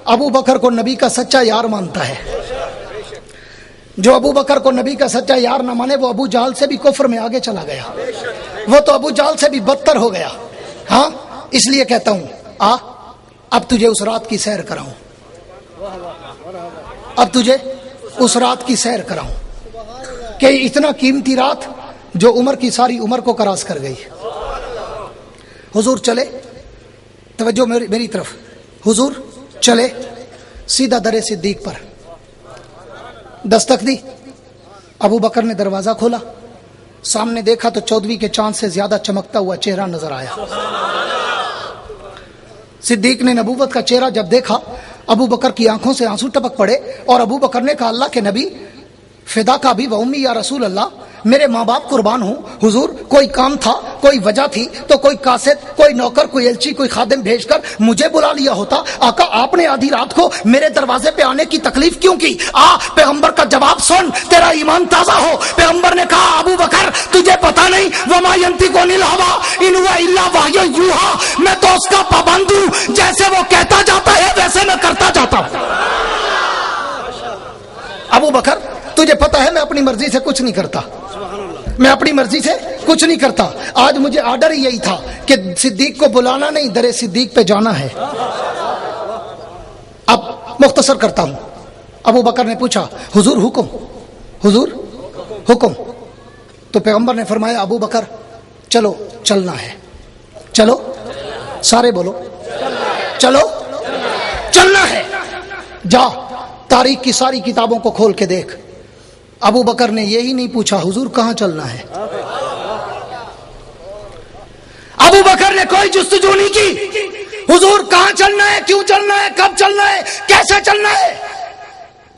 अबू बकर को नबी का सच्चा यार मानता है। जो अबू बकर को नबी का सच्चा यार ना माने वो अबू जाल से भी कुफ्र में आगे चला गया, वो तो अबू जाल से भी बदतर हो गया। हाँ, इसलिए कहता हूं आ अब तुझे उस रात की सैर कराऊं, अब तुझे उस रात की सैर कराऊं कि इतना कीमती रात जो उमर की सारी उम्र को क्रॉस कर गई। हुजूर चले, तवज्जो मेरी तरफ, हुजूर चले सीधा दरे सिद्दीक पर, दस्तक दी। अबू बकर ने दरवाजा खोला, सामने देखा तो 14वीं के चांद से ज्यादा चमकता हुआ चेहरा नजर आया। सिद्दीक ने नबूवत का चेहरा जब देखा, अबू बकर की आंखों से आंसू टपक पड़े और अबू बकर ने कहा, अल्लाह के नबी, फिदा का भी व उम्मी या रसूल अल्लाह, मेरे माँ बाप कुर्बान हूँ। हुजूर कोई काम था, कोई वजह थी तो कोई कासिद, कोई नौकर, कोई एलची, कोई खादिम भेजकर मुझे बुला लिया होता। आका आपने आधी रात को मेरे दरवाजे पे आने की तकलीफ क्यों की? पैगंबर का जवाब सुन, तेरा ईमान ताजा हो। पैगंबर ने कहा, अबू बकर तुझे पता नहीं, वमा यंतिकु अनिल हवा इन हुवा इल्ला वह्युन यूहा, मैं तो उसका पाबंद हूँ, जैसे वो कहता जाता है वैसे मैं करता जाता हूँ। अबू बकर तुझे पता है मैं अपनी मर्जी से कुछ नहीं करता, मैं अपनी मर्जी से कुछ नहीं करता। आज मुझे आर्डर ही यही था कि सिद्दीक को बुलाना नहीं, दरे सिद्दीक पे जाना है। अब मुख्तसर करता हूं। अबू बकर ने पूछा, हुजूर हुक्म, हुजूर हुक्म। तो पैगंबर ने फरमाया, अबू बकर चलो चलना है। चलो, सारे बोलो चलो चलना है। जा तारीख की सारी किताबों को खोल के देख। अबू बकर ने यही नहीं पूछा, हुजूर कहां चलना है। अबू बकर ने कोई जुस्तजू नहीं की, हुजूर कहां चलना है, क्यों चलना है, कब चलना है, कैसे चलना है।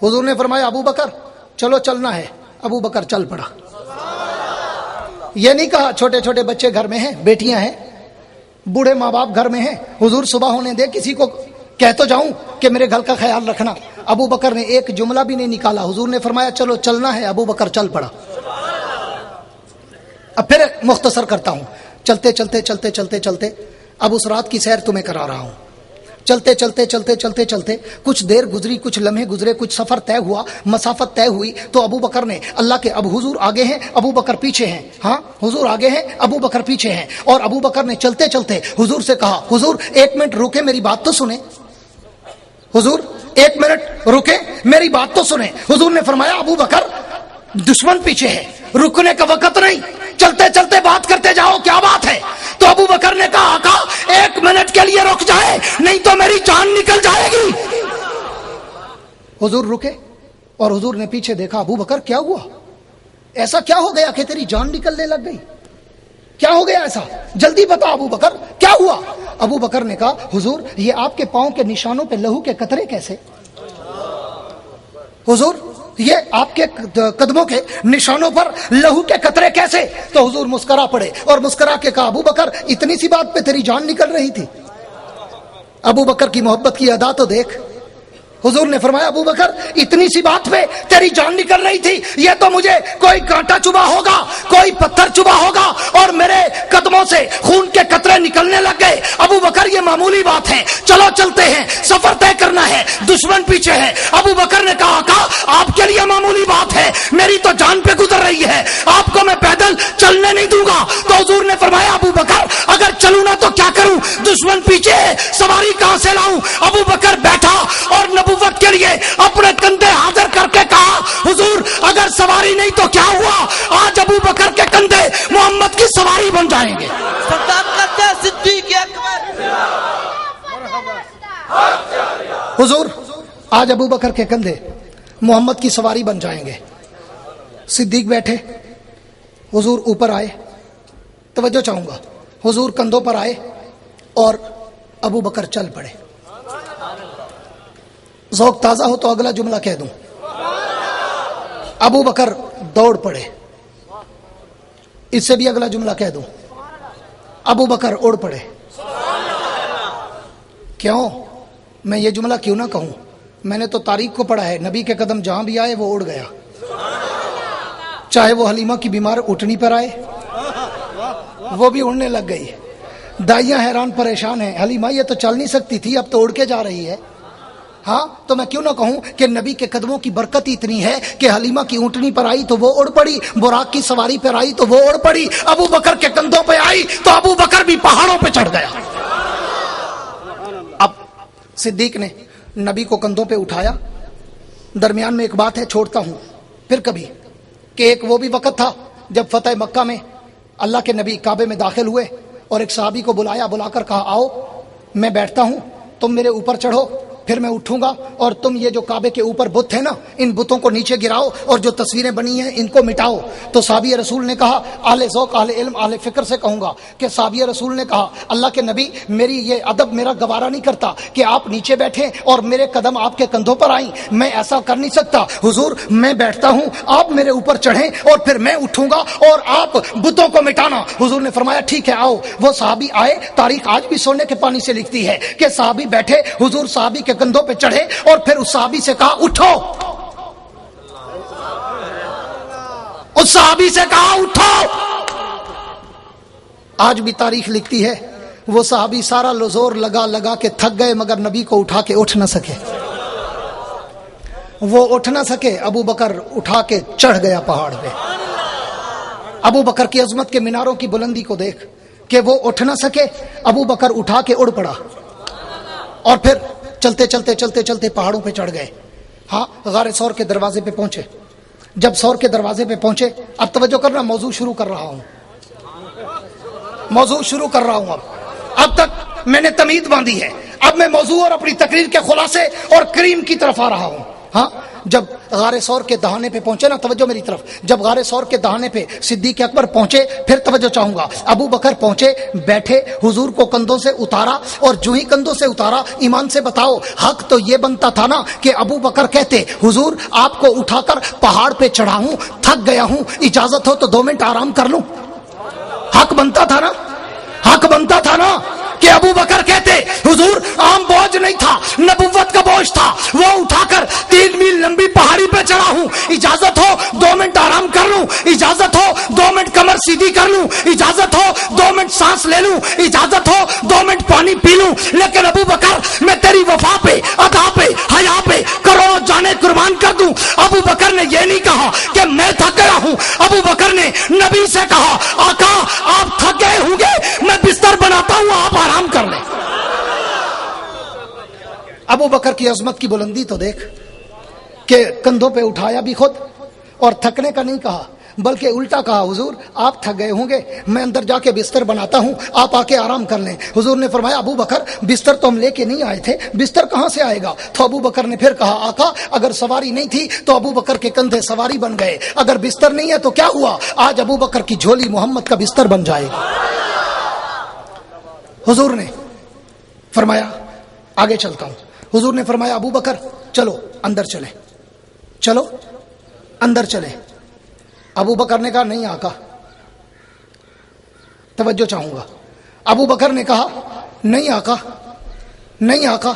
हुजूर ने फरमाया, अबू बकर चलो चलना है। अबू बकर चल पड़ा। यह नहीं कहा छोटे छोटे बच्चे घर में हैं, बेटियां हैं, बूढ़े माँ बाप घर में हैं, हुजूर सुबह होने दे, किसी को कह तो जाऊं कि मेरे घर का ख्याल रखना। अबू बकर ने एक जुमला भी नहीं निकाला। हुजूर ने फरमाया चलो चलना है, अबू बकर चल पड़ा। अब फिर मुख्तसर करता हूं। चलते चलते चलते चलते चलते अब उस रात की सैर तुम्हें करा रहा हूं। चलते चलते चलते चलते चलते कुछ देर गुजरी, कुछ लम्हे गुजरे, कुछ सफर तय हुआ, मसाफत तय हुई तो अबू बकर ने अल्लाह के, अब हुजूर आगे हैं, अबू बकर पीछे हैं। हाँ, हुजूर आगे हैं, अबू बकर पीछे हैं। और अबू बकर ने चलते चलते हुजूर से कहा, हुजूर 1 मिनट रुके, मेरी बात तो सुने। हुजूर 1 मिनट रुके, मेरी बात तो सुने। हुजूर ने फरमाया, अबू बकर दुश्मन पीछे है, रुकने का वक्त नहीं, चलते चलते बात करते जाओ, क्या बात है। तो अबू बकर ने कहा, आका 1 मिनट के लिए रुक जाए, नहीं तो मेरी जान निकल जाएगी। हुजूर रुके और हुजूर ने पीछे देखा। अबू बकर क्या हुआ, ऐसा क्या हो गया कि तेरी जान निकलने लग गई, क्या हो गया ऐसा, जल्दी बता अबू बकर क्या हुआ। अबू बकर ने कहा, हुजूर ये आपके पांव के निशानों पे लहू के कतरे कैसे। हुजूर ये आपके कदमों के निशानों पर लहू के कतरे कैसे। तो हुजूर मुस्करा पड़े और मुस्करा के कहा, अबू बकर इतनी सी बात पे तेरी जान निकल रही थी। अबू बकर की मोहब्बत की अदा तो देख। हुजूर ने फरमाया, अबू बकर इतनी सी बात पे तेरी जान निकल रही थी, ये तो मुझे कोई कांटा चुभा होगा, कोई पत्थर चुभा होगा और मेरे कदमों से खून के कतरे निकलने लग गए। अबू बकर ये मामूली बात है, चलो चलते हैं, सफर तय करना है, दुश्मन पीछे है। अबू बकर ने कहा, आपके लिए मामूली बात है, मेरी तो जान पे गुजर रही है, आपको मैं पैदल चलने नहीं दूंगा। तो हुजूर ने फरमाया, अबू बकर अगर चलूं ना तो क्या करूं, दुश्मन पीछे है, सवारी कहां से लाऊं। अबू बकर बैठा और नबूवत के लिए अपने कंधे हाजिर करके कहा, हुजूर अगर सवारी नहीं तो क्या हुआ, आज अबू बकर के कंधे मोहम्मद की सवारी बन जाएंगे। हुजूर आज अबू बकर के कंधे मोहम्मद की सवारी बन जाएंगे। सिद्दीक बैठे, हुजूर ऊपर आए, तवज्जो चाहूंगा, हुजूर कंधों पर आए और अबू बकर चल पड़े। ज़ौक़ ताज़ा हो तो अगला जुमला कह दूं। अबू बकर दौड़ पड़े, इससे भी अगला जुमला कह दूं। अबू बकर उड़ पड़े। क्यों, मैं ये जुमला क्यों ना कहूं, मैंने तो तारीख को पढ़ा है, नबी के कदम जहां भी आए वो उड़ गया। चाहे वो हलीमा की बीमार उठनी पर आए, वो भी उड़ने लग गई। दाइयां हैरान परेशान हैं, हलीमा ये तो चल नहीं सकती थी, अब तो उड़ के जा रही है। ہاں تو میں کیوں نہ کہوں کہ نبی کے قدموں کی برکت اتنی ہے کہ حلیمہ کی اونٹنی پر آئی تو وہ اڑ پڑی، براق کی سواری پر آئی تو وہ اڑ پڑی، ابو بکر کے کندھوں پہ آئی تو ابو بکر بھی پہاڑوں پہ چڑھ گیا۔ اب صدیق نے نبی کو کندھوں پہ اٹھایا۔ درمیان میں ایک بات ہے، چھوڑتا ہوں پھر کبھی، کہ ایک وہ بھی وقت تھا جب فتح مکہ میں اللہ کے نبی کعبے میں داخل ہوئے اور ایک صحابی کو بلا کر کہا آؤ میں بیٹھتا ہوں، تم میرے اوپر چڑھو، پھر میں اٹھوں گا اور تم یہ جو کعبے کے اوپر بت ہے نا ان بتوں کو نیچے گراؤ اور جو تصویریں بنی ہیں ان کو مٹاؤ۔ تو صحابی رسول نے کہا، اہل ذوق اہل علم اہل فکر سے کہوں گا کہ صحابی رسول نے کہا اللہ کے نبی میری یہ ادب میرا گوارا نہیں کرتا کہ آپ نیچے بیٹھیں اور میرے قدم آپ کے کندھوں پر آئیں، میں ایسا کر نہیں سکتا، حضور میں بیٹھتا ہوں آپ میرے اوپر چڑھیں اور پھر میں اٹھوں گا اور آپ بتوں کو مٹانا۔ حضور نے فرمایا ٹھیک ہے آؤ۔ وہ صحابی آئے، تاریخ آج بھی سونے کے پانی سے لکھتی ہے کہ صحابی بیٹھے، حضور صحابی کے کندھوں پہ چڑھے اور پھر اس صحابی سے کہا اٹھو، اس صحابی سے کہا اٹھو۔ آج بھی تاریخ لکھتی ہے وہ صحابی سارا زور لگا کے تھک گئے مگر نبی کو اٹھا کے اٹھ نہ سکے، وہ اٹھ نہ سکے، ابو بکر اٹھا کے چڑھ گیا پہاڑ پہ۔ ابو بکر کی عظمت کے میناروں کی بلندی کو دیکھ کہ وہ اٹھ نہ سکے، ابو بکر اٹھا کے اڑ پڑا اور پھر چلتے پہاڑوں پہ چڑھ گئے۔ ہاں غار ثور کے دروازے پہ پہنچے۔ جب ثور کے دروازے پہ پہنچے، اب توجہ کرنا، موضوع شروع کر رہا ہوں۔ اب تک میں نے تمہید باندھی ہے، اب میں موضوع اور اپنی تقریر کے خلاصے اور کریم کی طرف آ رہا ہوں۔ ہاں جب غار ثور کے دہانے پہ پہنچے نا، توجہ میری طرف، جب غار ثور کے دہانے پہ صدیق اکبر پہنچے، پھر توجہ چاہوں گا، ابو بکر پہنچے، بیٹھے، حضور کو کندھوں سے اتارا اور جو ہی کندھوں سے اتارا، ایمان سے بتاؤ حق تو یہ بنتا تھا نا کہ ابو بکر کہتے حضور آپ کو اٹھا کر پہاڑ پہ چڑھا ہوں، تھک گیا ہوں، اجازت ہو تو 2 منٹ آرام کر لوں۔ حق بنتا تھا نا کہ ابو بکر کہتے حضور عام بوجھ نہیں تھا، نبوت کا بوجھ تھا، وہ اٹھا کر 3 میل لمبی پہاڑی پہ چڑھا ہوں، اجازت ہو 2 منٹ آرام کر لوں، اجازت ہو 2 منٹ کمر سیدھی کر لوں، اجازت ہو 2 منٹ سانس لے لوں، اجازت ہو 2 منٹ پانی پی لوں۔ لیکن ابو بکر میں تیری وفا پہ، ادا پہ، حیا پہ کروڑوں جانیں قربان کر دوں۔ ابو بکر نے یہ نہیں کہا کہ میں تھک گیا ہوں، ابو بکر نے نبی سے کہا آقا آپ تھک گئے ہوں گے، میں بستر بناتا ہوں آپ آرام کر لیں۔ ابو بکر کی عظمت کی بلندی تو دیکھ کہ کندھوں پہ اٹھایا بھی خود اور تھکنے کا نہیں کہا بلکہ الٹا کہا حضور آپ تھک گئے ہوں گے، میں اندر جا کے بستر بناتا ہوں، آپ آ کے آرام کر لیں۔ حضور نے فرمایا ابو بکر بستر تو ہم لے کے نہیں آئے تھے، بستر کہاں سے آئے گا؟ تو ابو بکر نے پھر کہا آقا اگر سواری نہیں تھی تو ابو بکر کے کندھے سواری بن گئے، اگر بستر نہیں ہے تو کیا ہوا؟ آج ابو بکر کی جھولی محمد کا بستر بن جائے گا۔ حضور نے فرمایا آگے چلتا ہوں، حضور نے فرمایا ابو بکر چلو اندر چلے، چلو اندر چلے۔ ابو بکر نے کہا نہیں آقا، توجہ چاہوں گا، ابو بکر نے کہا نہیں آقا، نہیں آقا،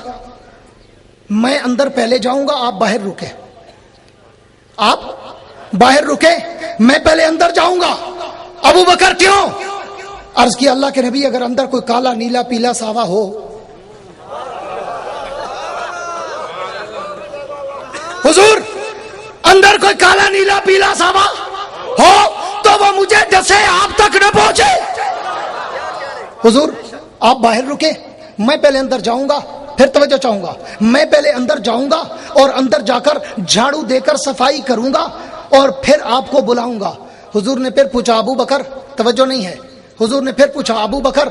میں اندر پہلے جاؤں گا، آپ باہر رکے، آپ باہر رکے، میں پہلے اندر جاؤں گا۔ ابو بکر کیوں؟ عرض کی اللہ کے نبی اگر اندر کوئی کالا نیلا پیلا ساوا ہو، حضور اندر کوئی کالا نیلا پیلا ساوا ہو تو وہ مجھے ڈسے آپ تک نہ پہنچے۔ حضور آپ باہر رکے، میں پہلے اندر جاؤں گا، پھر توجہ چاہوں گا، میں پہلے اندر جاؤں گا اور اندر جا کر جھاڑو دے کر صفائی کروں گا اور پھر آپ کو بلاؤں گا۔ حضور نے پھر پوچھا ابو بکر، توجہ نہیں ہے، حضور نے پھر پوچھا ابو بکر،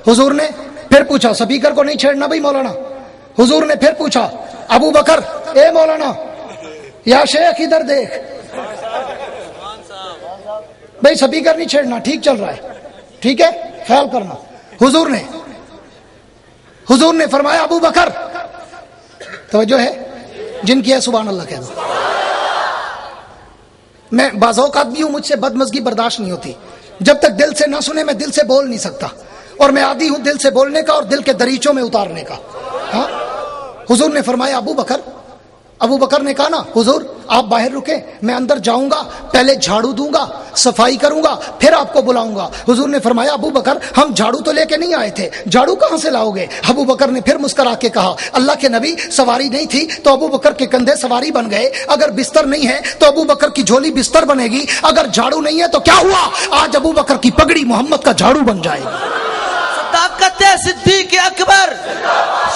حضور نے پھر پوچھا، سپیکر کو نہیں چھیڑنا بھائی مولانا، حضور نے پھر پوچھا ابو بکر اے مولانا یا شیخ ادھر دیکھ بھائی، سپیکر نہیں چھیڑنا، ٹھیک چل رہا ہے، ٹھیک ہے خیال کرنا۔ حضور نے فرمایا ابو بکر، توجہ ہے جن کی ہے سبحان اللہ کہہ دو۔ میں بعض اوقات بھی ہوں، مجھ سے بدمزگی برداشت نہیں ہوتی، جب تک دل سے نہ سنے میں دل سے بول نہیں سکتا، اور میں عادی ہوں دل سے بولنے کا اور دل کے دریچوں میں اتارنے کا۔ ہاں حضور نے فرمایا ابو بکر، ابو بکر نے کہا نا حضور آپ باہر رکیں، میں اندر جاؤں گا، پہلے جھاڑو دوں گا، صفائی کروں گا، پھر آپ کو بلاؤں گا۔ حضور نے فرمایا ابو بکر ہم جھاڑو تو لے کے نہیں آئے تھے، جھاڑو کہاں سے لاؤ گے؟ ابو بکر نے پھر مسکرا کے کہا اللہ کے نبی سواری نہیں تھی تو ابو بکر کے کندھے سواری بن گئے، اگر بستر نہیں ہے تو ابو بکر کی جھولی بستر بنے گی، اگر جھاڑو نہیں ہے تو کیا ہوا؟ آج ابو بکر کی پگڑی محمد کا جھاڑو بن جائے گی۔ طاقت صدیق اکبر،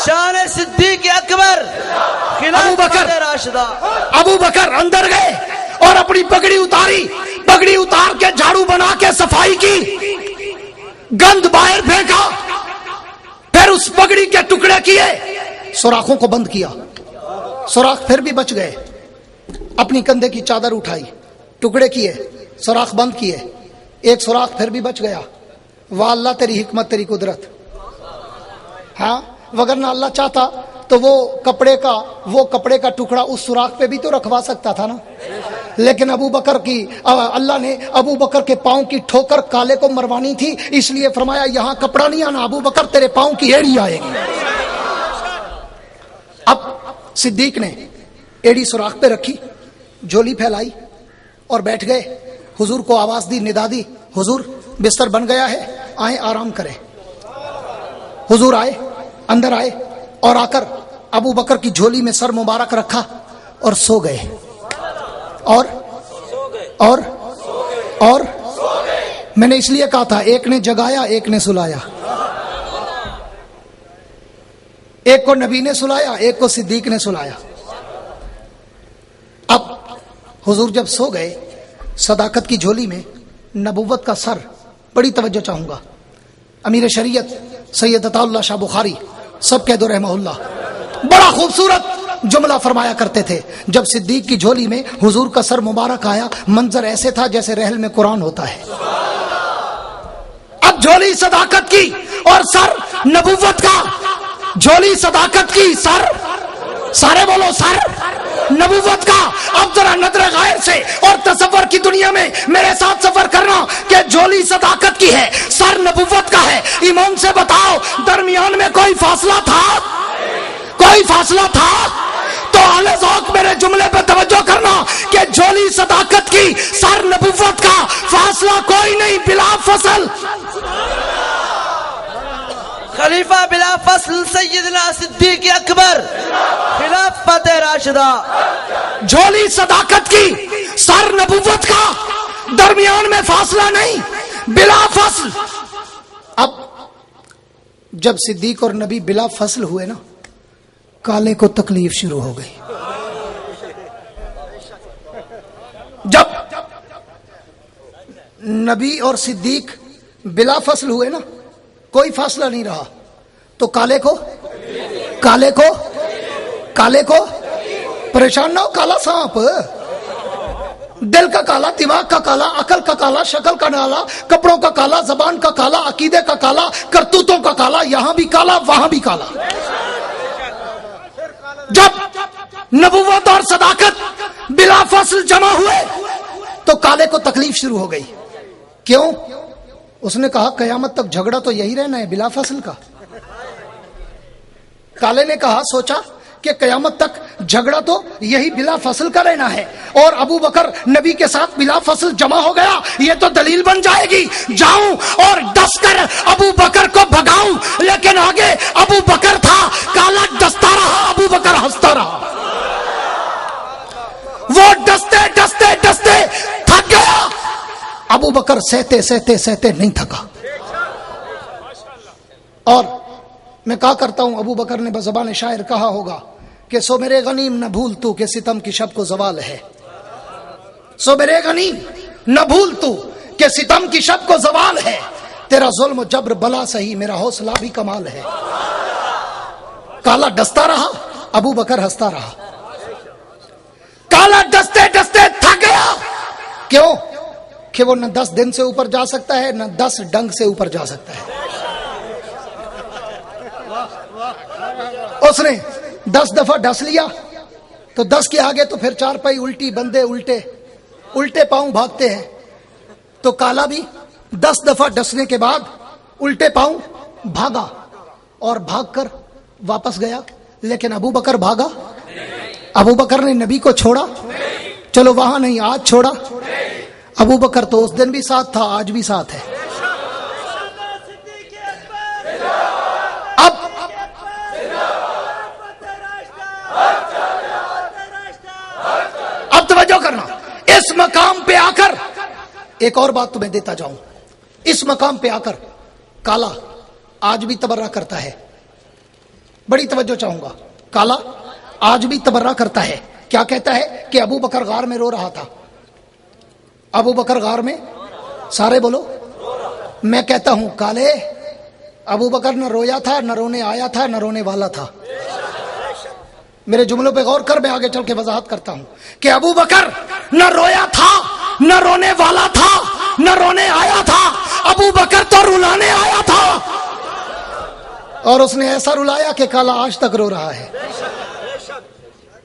شان صدیق اکبر، ابو بکر اندر گئے اور اپنی پگڑی اتاری، پگڑی اتار کے جھاڑو بنا کے صفائی کی، گند باہر پھینکا، پھر اس پگڑی کے ٹکڑے کیے، سوراخوں کو بند کیا، سوراخ پھر بھی بچ گئے، اپنی کندھے کی چادر اٹھائی، ٹکڑے کیے، سوراخ بند کیے، ایک سوراخ پھر بھی بچ گیا۔ واہ اللہ تیری حکمت، تیری قدرت، ہاں وگرنہ اللہ چاہتا تو وہ کپڑے کا ٹکڑا اس سوراخ پہ بھی تو رکھوا سکتا تھا نا، لیکن اللہ نے ابو بکر کے پاؤں کی ٹھوکر کالے کو مروانی تھی، اس لیے فرمایا یہاں کپڑا نہیں آنا ابو بکر، تیرے پاؤں کی ایڑی آئے گی۔ اب صدیق نے ایڑی سوراخ پہ رکھی، جھولی پھیلائی اور بیٹھ گئے، حضور کو آواز دی، ندا دی، حضور بستر بن گیا ہے، آئیں آرام کریں۔ حضور آئے، اندر آئے اور آ کر ابو بکر کی جھولی میں سر مبارک رکھا اور سو گئے، اور میں نے اس لیے کہا تھا ایک نے جگایا ایک نے سلایا، ایک کو نبی نے سلایا ایک کو صدیق نے سلایا۔ اب حضور جب سو گئے، صداقت کی جھولی میں نبوت کا سر، بڑی توجہ چاہوں گا، امیر شریعت سید عطا اللہ شاہ بخاری سب کہہ دو رحمہ اللہ، بڑا خوبصورت جملہ فرمایا کرتے تھے، جب صدیق کی جھولی میں حضور کا سر مبارک آیا، منظر ایسے تھا جیسے رحل میں قرآن ہوتا ہے۔ اب جھولی صداقت کی اور سر نبوت کا، جھولی صداقت کی، سر، سارے بولو سر نبوت کا۔ اب ذرا نظر غیر سے اور تصور کی دنیا میں میرے ساتھ سفر کرنا کہ جھولی صداقت کی ہے، سر نبوت کا ہے، ایمان سے بتاؤ درمیان میں کوئی فاصلہ تھا؟ کوئی فاصلہ تھا؟ تو اہل ذوق میرے جملے پہ توجہ کرنا کہ جھولی صداقت کی، سر نبوت کا، فاصلہ کوئی نہیں، بلا فصل خلیفہ بلا فصل سیدنا صدیق اکبر، خلافت راشدہ۔ جھولی صداقت کی، سر نبوت کا، درمیان میں فاصلہ نہیں، بلا فصل۔ اب جب صدیق اور نبی بلا فصل ہوئے نا، کالے کو تکلیف شروع ہو گئی۔ جب نبی اور صدیق بلا فصل ہوئے نا، کوئی فاصلہ نہیں رہا، تو کالے کو پریشان نہ ہو، کالا سانپ، دل کا کالا، دماغ کا کالا، عقل کا کالا، شکل کا کالا، کپڑوں کا کالا، زبان کا کالا، عقیدے کا کالا، کرتوتوں کا کالا، یہاں بھی کالا وہاں بھی کالا۔ جب نبوت اور صداقت بلا فصل جمع ہوئے تو کالے کو تکلیف شروع ہو گئی۔ کیوں؟ اس نے کہا قیامت تک جھگڑا تو یہی رہنا ہے بلا فصل کا۔ کالے نے کہا، سوچا کہ قیامت تک جھگڑا تو یہی بلا فصل کا رہنا ہے، اور ابو بکر نبی کے ساتھ بلا فصل جمع ہو گیا، یہ تو دلیل بن جائے گی، جاؤں اور ڈس کر ابو بکر کو بھگاؤں۔ لیکن آگے ابو بکر تھا، کالا ڈستا رہا، ابو بکر ہنستا رہا۔ وہ ڈستے ڈستے ڈستے تھک گیا، ابو بکر سہتے سہتے سہتے نہیں تھکا۔ اور میں کہا کرتا ہوں، ابو بکر نے بزبان شاعر کہا ہوگا کہ سو میرے غنیم نہ بھول تو کہ ستم کی شب کو زوال ہے، سو میرے غنیم نہ بھول تو کہ ستم کی شب کو زوال ہے، تیرا ظلم و جبر بلا سہی میرا حوصلہ بھی کمال ہے۔ کالا ڈستا رہا، ابو بکر ہنستا رہا۔ کالا ڈستے ڈستے تھک گیا، کیوں؟ کہ وہ نہ 10 دن سے اوپر جا سکتا ہے، نہ 10 ڈنگ سے اوپر جا سکتا ہے۔ اس نے 10 دفعہ ڈس لیا تو 10 کے آگے تو پھر 4 پائی الٹی، بندے الٹے پاؤں بھاگتے ہیں، تو کالا بھی 10 دفعہ ڈسنے کے بعد الٹے پاؤں بھاگا اور بھاگ کر واپس گیا۔ لیکن ابو بکر بھاگا؟ ابو بکر نے نبی کو چھوڑا؟ चलो वहां नहीं, आज छोड़ा। अबू बकर तो उस दिन भी साथ था, आज भी साथ है। अब तवज्जो करना, इस मकाम पे आकर एक और बात तुम्हें देता जाऊं। इस मकाम पे आकर काला आज भी तबर्रा करता है। बड़ी तवज्जो चाहूंगा, काला आज भी तबर्रा करता है। क्या कहता है कि अबू बकर गार में रो रहा था। अबू बकर गार में, सारे बोलो। मैं कहता हूं काले, अबू बकर न रोया था, न रोने आया था, न रोने वाला था। मेरे जुमलों पे गौर कर, मैं आगे चल के वजाहत करता हूं कि अबू बकर न रोया था, न रोने वाला था, न रोने आया था। अबू बकर तो रुलाने आया था, और उसने ऐसा रुलाया कि काला आज तक रो रहा है।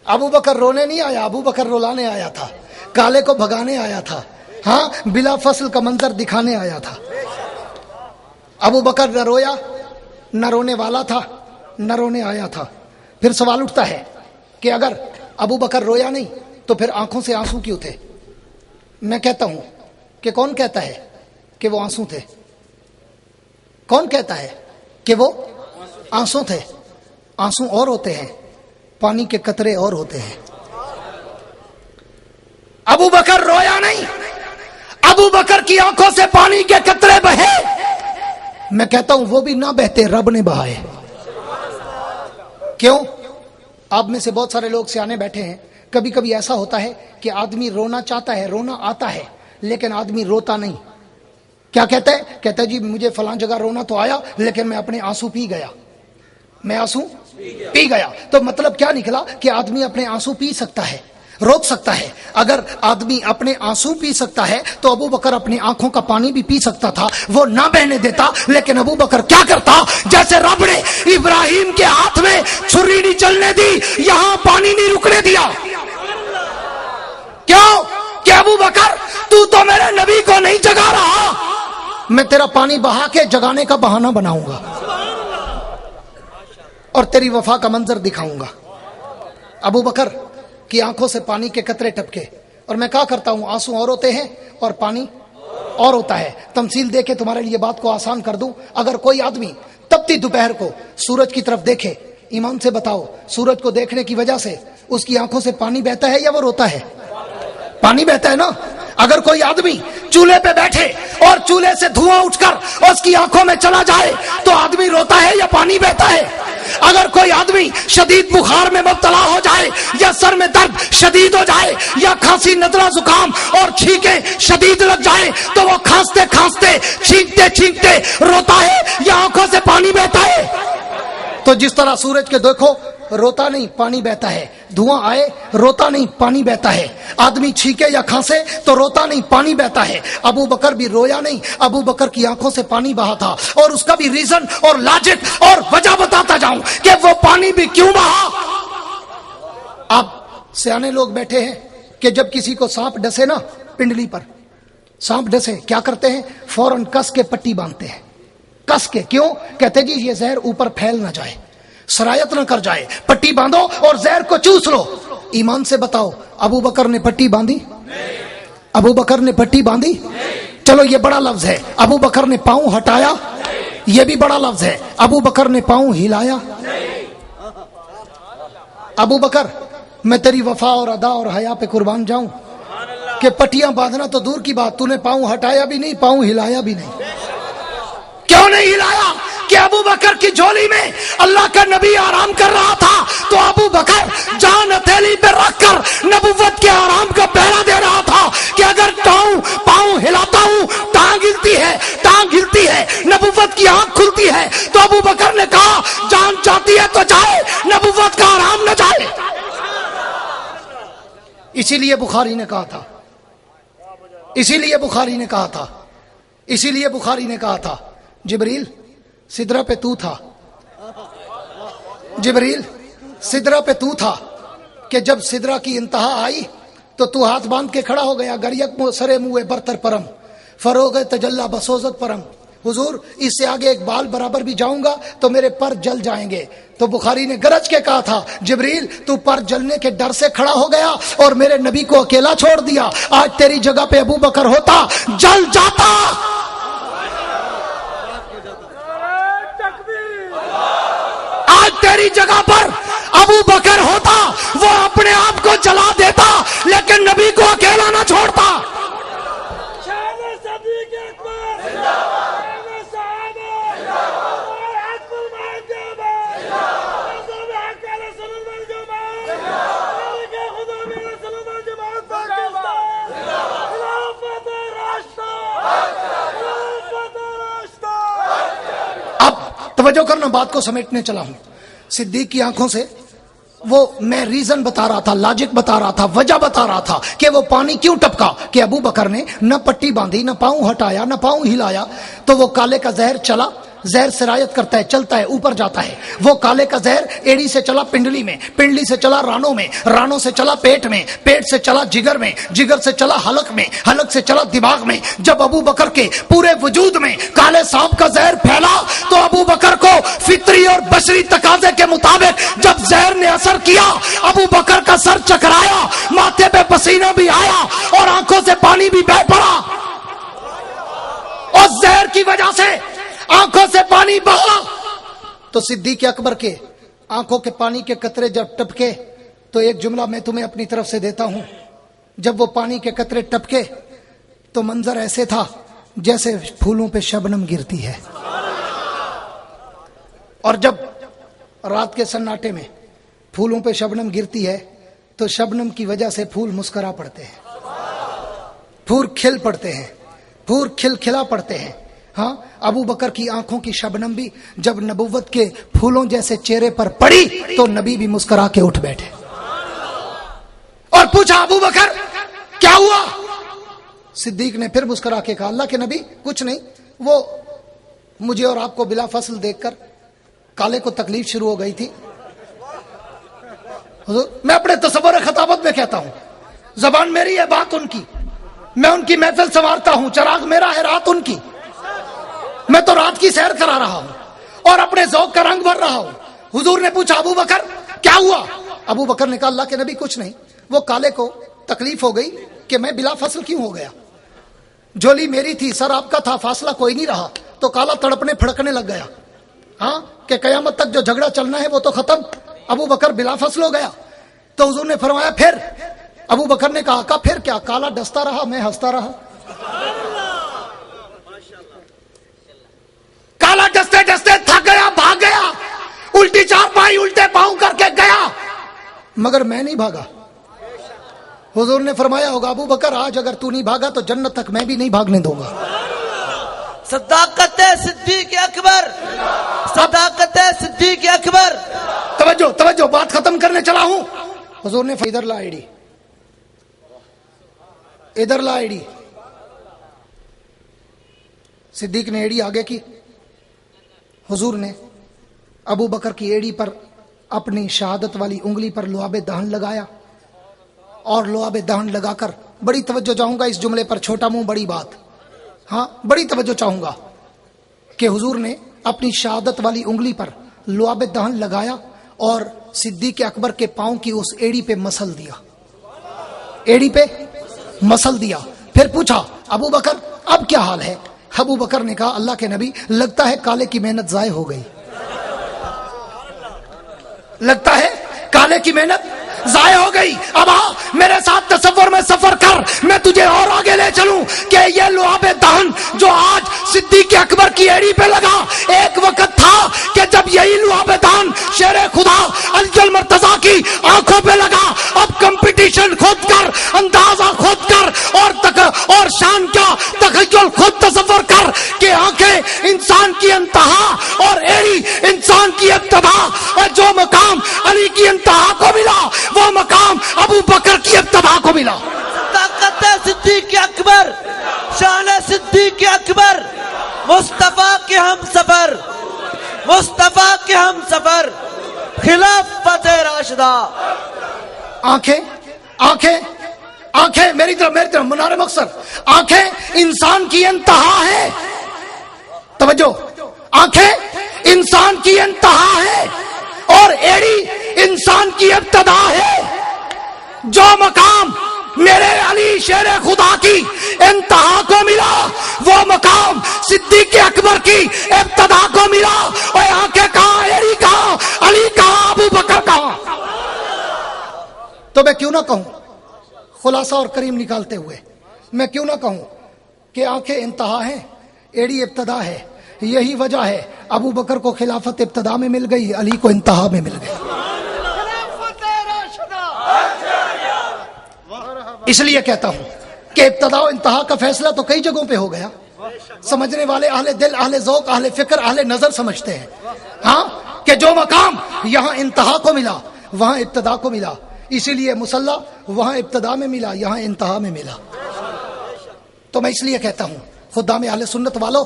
अबू बकर रोने नहीं आया, अबू बकर रुलाने आया था, काले को भगाने आया था। हाँ, बिला फसल का मंजर दिखाने आया था। अबू बकर न रोया, न रोने वाला था, न रोने आया था। फिर सवाल उठता है कि अगर अबू बकर रोया नहीं तो फिर आंखों से आंसू क्यों थे? मैं कहता हूं कि कौन कहता है कि वो आंसू थे? कौन कहता है कि वो आंसू थे? आंसू और होते हैं, पानी के कतरे और होते हैं। अबू बकर रोया नहीं, अबू बकर की आंखों से पानी के कतरे बहे। मैं कहता हूं वो भी ना बहते, रब ने बहाए। क्यों? आप में से बहुत सारे लोग सियाने बैठे हैं। कभी कभी ऐसा होता है कि आदमी रोना चाहता है, रोना आता है, लेकिन आदमी रोता नहीं। क्या कहता है? कहता है जी मुझे फलां जगह रोना तो आया, लेकिन मैं अपने आंसू पी गया। मैं आंसू पी गया। तो मतलब क्या निकला कि आदमी अपने आंसू पी सकता है, रोक सकता है। अगर आदमी अपने आंसू पी सकता है तो अबू बकर अपनी आंखों का पानी भी पी सकता था, वो ना बहने देता। लेकिन अबू बकर क्या करता? जैसे रब ने इब्राहिम के हाथ में छुरी नहीं चलने दी, यहां पानी नहीं रुकने दिया। क्यों? कि अबू बकर तू तो मेरे नबी को नहीं जगा रहा, मैं तेरा पानी बहा के जगाने का बहाना बनाऊंगा और तेरी वफा का मंजर दिखाऊंगा। अबू बकर की आंखों से पानी के कतरे टपके, और मैं क्या करता हूं, आंसू और होते हैं और पानी और होता है। तमसील दे के तुम्हारे लिए बात को आसान कर दूं। अगर कोई आदमी तपती दोपहर को सूरज की तरफ देखे, ईमान से बताओ, सूरज को देखने की वजह से उसकी आंखों से पानी बहता है या वो रोता है? पानी बहता है ना। अगर कोई आदमी चूल्हे पे बैठे और चूल्हे से धुआं उठकर उसकी आंखों में चला जाए तो आदमी रोता है या पानी बहता है? अगर कोई आदमी शदीद बुखार में मुब्तला हो जाए, या सर में दर्द शदीद हो जाए, या खांसी, नजला, जुकाम और छींके शदीद लग जाए, तो वो खांसते खांसते, छींकते छींकते रोता है या आंखों से पानी बहता है? तो जिस तरह सूरज के देखो रोता नहीं, पानी बहता है। धुआं आए, रोता नहीं, पानी बहता है। आदमी छींके या खांसे तो रोता नहीं, पानी बहता है। अबू बकर भी रोया नहीं, अबू बकर की आंखों से पानी बहा था। और उसका भी रीजन और लॉजिक और वजह बताता जाऊं कि वो पानी भी क्यों बहा। आप सियाने लोग बैठे हैं कि जब किसी को सांप डसे ना, पिंडली पर सांप डसे, क्या करते हैं? फौरन कस के पट्टी बांधते हैं। कस के क्यों? कहते जी ये जहर ऊपर फैल ना जाए, सरायत न कर जाए, पट्टी बांधो और जहर को चूस लो। ईमान से बताओ, अबू बकर ने पट्टी बांधी? अबू बकर ने पट्टी बांधी? चलो ये बड़ा लफ्ज है। अबू बकर ने पांव हटाया? ये भी बड़ा लफ्ज है। अबू बकर ने पांव हिलाया? अबू बकर, मैं तेरी वफा और अदा और हया पे कुर्बान जाऊं कि पट्टियां बांधना तो दूर की बात, तूने पांव हटाया भी नहीं, पांव हिलाया भी नहीं। क्यों नहीं हिलाया? कि अबू बकर की झोली में अल्लाह का नबी आराम कर रहा था, तो अबू बकर जान हथेली पे रखकर नबुव्वत के आराम का पहरा दे रहा था कि अगर पांव हिलाता हूं, टांग हिलती है, टांग हिलती है, नबुव्वत की आंख खुलती है। तो अबू बकर ने कहा जान चाहती है तो जाए, नबुव्वत का आराम न जाए। इसीलिए बुखारी ने कहा था, इसीलिए बुखारी ने कहा था, इसीलिए बुखारी ने कहा था, जिब्रील सिदरा पे तू था, जिब्रील सिदरा पे तू था कि जब सिदरा की इंतहा आई तो तू हाथ बांध के खड़ा हो गया। गरियक सरे मुए बरतर परम, फरोग तजल्ला बसोजत परम, हुजूर इससे आगे एक बाल बराबर भी जाऊंगा तो मेरे पर जल जाएंगे। तो बुखारी ने गरज के कहा था, जिब्रील तू पर जलने के डर से खड़ा हो गया और मेरे नबी को अकेला छोड़ दिया। आज तेरी जगह पे अबू बकर होता, जल जाता। आज तेरी जगह पर अबू बकर होता, वो अपने आप को जला देता, लेकिन नबी को अकेला ना छोड़ता। तवज्जो करना, बात को समेटने चला हूं। सिद्दीक की आंखों से वो मैं रीजन बता रहा था, लॉजिक बता रहा था, वजह बता रहा था कि वो पानी क्यों टपका। कि अबू बकर ने न पट्टी बांधी, न पांव हटाया, न पांव हिलाया, तो वो काले का जहर चला। जहर सिरायत करता है, चलता है, ऊपर जाता है। वो काले का जहर एड़ी से चला पिंडली में, पिंडली से चला रानों में, रानों से चला पेट में, पेट से चला जिगर में, जिगर से चला हलक में, हलक से चला दिमाग में। जब अबू बकर के पूरे वजूद में काले सांप का जहर फैला तो अबू बकर को फितरी और बशरी तकाजे के मुताबिक जब जहर ने असर किया, अबू बकर का सर चकराया, माथे पे पसीना भी आया और आंखों से पानी भी बह पड़ा। और जहर की वजह से आंखों से पानी बहा। तो सिद्दीक अकबर के आंखों के पानी के कतरे जब टपके तो एक जुमला मैं तुम्हें अपनी तरफ से देता हूं। जब वो पानी के कतरे टपके तो मंजर ऐसे था जैसे फूलों पे शबनम गिरती है। और जब रात के सन्नाटे में फूलों पे शबनम गिरती है तो शबनम की वजह से फूल मुस्कुरा पड़ते हैं, फूल खिल पड़ते हैं, फूल खिलखिला पड़ते हैं। हाँ, अबू बकर की आंखों की शबनम भी जब नबुव्वत के फूलों जैसे चेहरे पर पड़ी तो नबी भी मुस्कुरा के उठ बैठे और पूछा, अबू बकर क्या हुआ? सिद्दीक ने फिर मुस्कुरा के कहा, अल्लाह के नबी कुछ नहीं, वो मुझे और आपको बिला फसल देखकर काले को तकलीफ शुरू हो गई थी। मैं अपने तसव्वुर खताबत में कहता हूं, जबान मेरी है, बात उनकी, मैं उनकी महफिल संवारता हूं, चराग मेरा है, रात उनकी। मैं तो रात की सैर करा रहा हूं और अपने ज़ौक़ का रंग भर रहा हूं। हुजूर ने पूछा, अबू बकर क्या हुआ? अबू बकर ने कहा, अल्लाह के नबी कुछ नहीं, वो काले को तकलीफ हो गई कि मैं बिला फसल क्यों हो गया। झोली मेरी थी, सर आपका था, फासला कोई नहीं रहा, तो काला तड़पने फड़कने लग गया। हाँ, कि कयामत तक जो झगड़ा चलना है वो तो खत्म। अबू बकर बिला फसल हो गया। तो हुजूर ने फरमाया फिर? अबू बकर ने कहा फिर क्या? काला डसता रहा, मैं हंसता रहा। काला डसते डसते थक गया, भाग गया, उल्टी चारपाई उल्टे पांव करके गया, मगर मैं नहीं भागा। हुजूर ने फरमाया होगा, अबू बकर आज अगर तू नहीं भागा तो जन्नत तक मैं भी नहीं भागने दूंगा। सदाकत सिद्दीक अकबर, सदाकत सिद्दीक अकबर। तवज्जो तवज्जो, बात खत्म करने चला हूं। हुजूर ने इधर ला एड़ी, इधर ला एड़ी। सिद्दीक ने एड़ी आगे की। हुजूर ने अबू बकर की एड़ी पर अपनी शहादत वाली उंगली पर लुआबे दहन लगाया और लुआबे दहन लगाकर, बड़ी तवज्जो चाहूंगा इस जुमले पर, छोटा मुंह बड़ी बात, हाँ बड़ी तवज्जो चाहूंगा कि हुजूर ने अपनी शहादत वाली उंगली पर लुआबे दहन लगाया और सिद्दीक अकबर के पांव की उस एड़ी पे मसल दिया, एड़ी पे मसल दिया। फिर पूछा, अबू बकर अब क्या हाल है? अबू बकर ने कहा, अल्लाह के नबी लगता है काले की मेहनत जाय हो गई, लगता है काले की मेहनत जाय हो गई। अब आ मेरे साथ तसव्वुर में सफर कर, मैं तुझे और आगे ले चलूं कि ये लुआबे दहन जो आज सिद्दीक अकबर की एड़ी पे लगा, एक वक्त था कि जब यही लुआबे दहन शेरे खुदा अल मर्तजा की आंखों पे लगा। अब कंपटीशन खुद कर, अंदाजा खुद कर और शान का तखय्युल खुद तसव्वुर कर कि आंखें इंसान की इंतहा और एड़ी इंसान की इब्तिदा, और जो मकाम अली की इंतहा को मिला वो मकाम अबू बकर की इब्तिदा को मिला। ताकत सिद्दीक अकबर, शान सिद्दीक अकबर, मुस्तफा के हम सफर, मुस्तफा के हम सफर, खिलाफत राशिदा। आंखें आंखें आंखें मेरी तरफ मुनारे मकसद, आंखें इंसान की इंतहा है توجہ، آنکھیں انسان کی انتہا ہے اور ایڑی انسان کی ابتدا ہے. جو مقام میرے علی شیر خدا کی انتہا کو ملا وہ مقام صدیق اکبر کی ابتدا کو ملا. اور آنکھیں کہاں، ایڑی کہاں، علی کہاں، ابو بکر کہاں؟ تو میں کیوں نہ کہوں خلاصہ اور کریم نکالتے ہوئے، میں کیوں نہ کہوں کہ آنکھیں انتہا ہیں، ایڑی ابتدا ہے. یہی وجہ ہے ابو بکر کو خلافت ابتدا میں مل گئی، علی کو انتہا میں مل گئی. اس لیے کہتا ہوں کہ ابتدا و انتہا کا فیصلہ تو کئی جگہوں پہ ہو گیا. سمجھنے والے اہل دل، اہل ذوق، اہل فکر، اہل نظر سمجھتے ہیں ہاں کہ جو مقام یہاں انتہا کو ملا وہاں ابتدا کو ملا، اسی لیے مصلی وہاں ابتدا میں ملا، یہاں انتہا میں ملا. تو میں اس لیے کہتا ہوں خدا میں اہل سنت والو،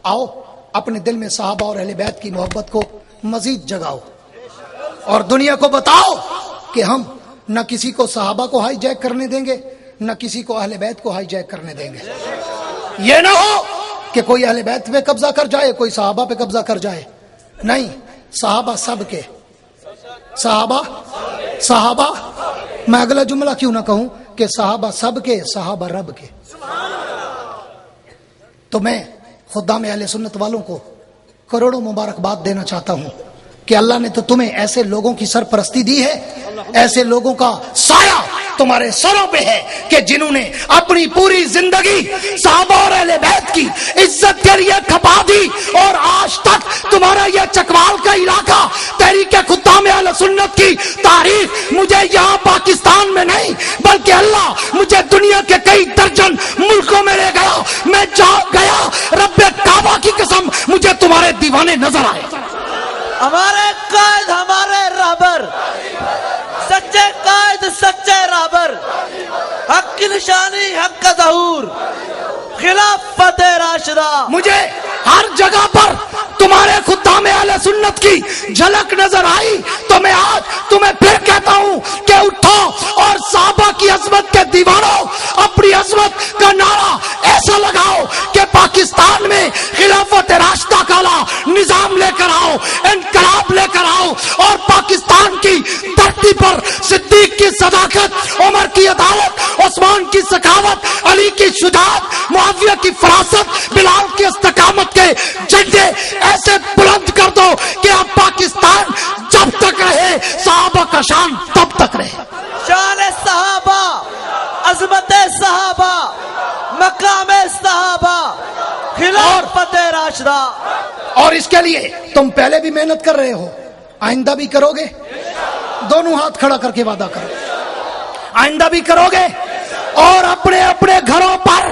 آؤ اپنے دل میں صحابہ اور اہل بیت کی محبت کو مزید جگاؤ اور دنیا کو بتاؤ کہ ہم نہ کسی کو صحابہ کو ہائی جیک کرنے دیں گے، نہ کسی کو اہل بیت کو ہائی جیک کرنے دیں گے. یہ نہ ہو کہ کوئی اہل بیت پہ قبضہ کر جائے، کوئی صحابہ پہ قبضہ کر جائے. نہیں، صحابہ سب کے، صحابہ میں اگلا جملہ کیوں نہ کہوں کہ صحابہ سب کے، صحابہ رب کے. تو میں خدا میں اہل سنت والوں کو کروڑوں مبارکباد دینا چاہتا ہوں کہ اللہ نے تو تمہیں ایسے لوگوں کی سرپرستی دی ہے، ایسے لوگوں کا سایہ تمہارے سروں پہ ہے کہ جنہوں نے اپنی پوری زندگی صحابہ اور اہل بیت کی عزت کے لیے کھپا دی. اور آج تک تمہارا یہ چکوال کا علاقہ تحریک خدام اہل سنت کی تاریخ مجھے یہاں پاکستان میں نہیں بلکہ اللہ مجھے دنیا کے کئی درجن ملکوں میں لے گیا. میں جا گیا رب کعبہ کی قسم مجھے تمہارے دیوانے نظر آئے. ہمارے قائد ہمارے رہبر، سچے قائد سچے رہبر، حق کی نشانی حق کا ظہور، خلافت راشدہ. مجھے ہر جگہ پر تمہارے خدام اہل سنت کی جھلک نظر آئی. تو میں آج تمہیں پھر کہتا ہوں کہ اٹھو اور صحابہ کی عظمت کے دیوانوں اپنی عظمت کا نعرہ ایسا لگاؤ کہ پاکستان میں خلافت راشدہ کا نظام لے کر آؤ، انقلاب لے کر آؤ اور پاکستان کی دھرتی پر صدیق کی صداقت، عمر کی عدالت، عثمان کی سخاوت، علی کی شجاعت، معاویہ کی فراست، بلال کی استقامت کے جھنڈے ایسے بلند کر دو کہ اب پاکستان جب تک رہے صحابہ کا شان تب تک رہے. شان صحابہ، عظمت صحابہ، مقام صحابہ، خلافت راشدہ. اور اس کے لیے تم پہلے بھی محنت کر رہے ہو، آئندہ بھی کرو گے. دونوں ہاتھ کھڑا کر کے وعدہ کرو، آئندہ بھی کرو گے. اور اپنے اپنے گھروں پر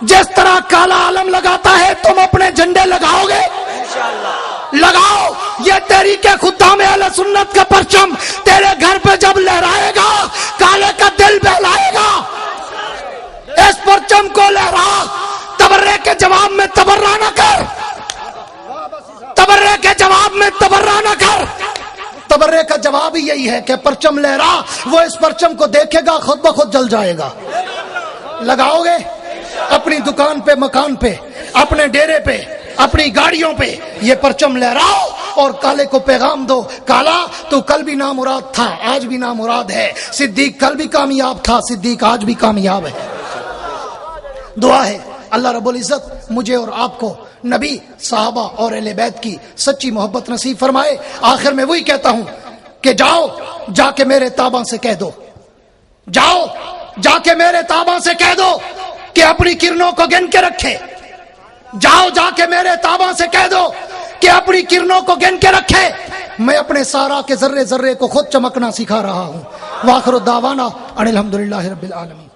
جس طرح کالا علم لگاتا ہے تم اپنے جھنڈے لگاؤ گے. لگاؤ. یہ تحریک خدام اہل سنت کا پرچم تیرے گھر پہ جب لہرائے گا کالے کا دل بہلائے گا. اس پرچم کو لہرا. تبرے کے جواب میں تبرہ نہ کر، تبرے کے جواب میں تبرہ نہ کر. تبرے کا جواب ہی یہی ہے کہ پرچم لہرا. وہ اس پرچم کو دیکھے گا خود بخود جل جائے گا. لگاؤ گے اپنی دکان پہ، مکان پہ، اپنے ڈیرے پہ، اپنی گاڑیوں پہ یہ پرچم لہراؤ اور کالے کو پیغام دو. کالا تو کل بھی نامراد تھا، آج بھی نامراد ہے. صدیق کل بھی کامیاب تھا، صدیق آج بھی کامیاب ہے. دعا ہے اللہ رب العزت مجھے اور آپ کو نبی، صحابہ اور اہل بیت کی سچی محبت نصیب فرمائے. آخر میں وہی کہتا ہوں کہ جاؤ جا کے میرے تاباں سے کہہ دو، جاؤ جا کے میرے تاباں سے کہہ دو کہ اپنی کرنوں کو گن کے رکھے. جاؤ جا کے میرے تاباں سے کہہ دو کہ اپنی کرنوں کو گن کے رکھے. میں اپنے سارا کے ذرے ذرے کو خود چمکنا سکھا رہا ہوں. واخر الدعوانا ان الحمدللہ رب العالمین.